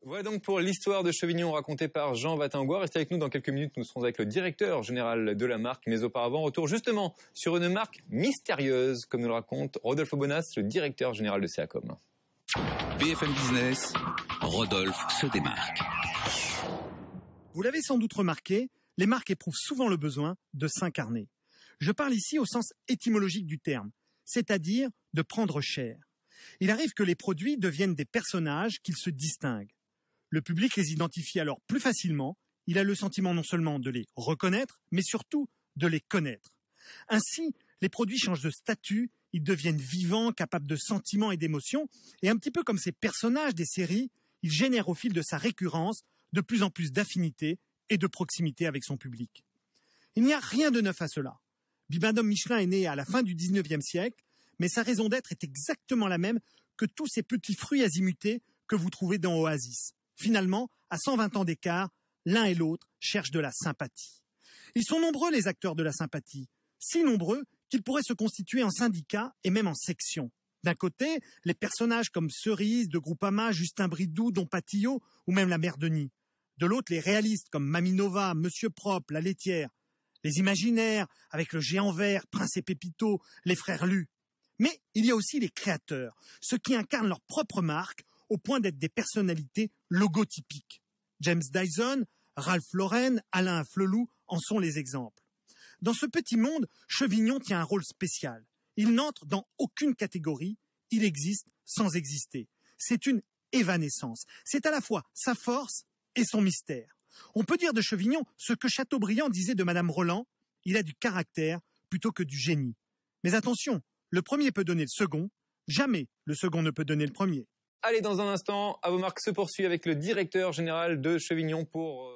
Voilà donc pour l'histoire de Chevignon racontée par Jean Vatingois. Restez avec nous dans quelques minutes, nous serons avec le directeur général de la marque. Mais auparavant, retour justement sur une marque mystérieuse, comme nous le raconte Rodolphe Bonas, le directeur général de Seacom. BFM Business, Rodolphe se démarque. Vous l'avez sans doute remarqué, les marques éprouvent souvent le besoin de s'incarner. Je parle ici au sens étymologique du terme, c'est-à-dire de prendre cher. Il arrive que les produits deviennent des personnages qu'ils se distinguent. Le public les identifie alors plus facilement, il a le sentiment non seulement de les reconnaître, mais surtout de les connaître. Ainsi, les produits changent de statut, ils deviennent vivants, capables de sentiments et d'émotions, et un petit peu comme ces personnages des séries, ils génèrent au fil de sa récurrence de plus en plus d'affinité et de proximité avec son public. Il n'y a rien de neuf à cela. Bibendum Michelin est né à la fin du 19e siècle, mais sa raison d'être est exactement la même que tous ces petits fruits azimutés que vous trouvez dans Oasis. Finalement, à 120 ans d'écart, l'un et l'autre cherchent de la sympathie. Ils sont nombreux les acteurs de la sympathie, si nombreux qu'ils pourraient se constituer en syndicats et même en sections. D'un côté, les personnages comme Cerise, de Groupama, Justin Bridou, Don Patillot ou même la mère Denis. De l'autre, les réalistes comme Maminova, Monsieur Propre, la laitière. Les imaginaires, avec le géant vert, Prince et Pépito, les frères Lu. Mais il y a aussi les créateurs, ceux qui incarnent leur propre marque au point d'être des personnalités logotypiques. James Dyson, Ralph Lauren, Alain Flelou en sont les exemples. Dans ce petit monde, Chevignon tient un rôle spécial. Il n'entre dans aucune catégorie, il existe sans exister. C'est une évanescence. C'est à la fois sa force et son mystère. On peut dire de Chevignon ce que Chateaubriand disait de Madame Roland, il a du caractère plutôt que du génie. Mais attention, le premier peut donner le second, jamais le second ne peut donner le premier. Allez, dans un instant, À vos marques se poursuit avec le directeur général de Chevignon pour...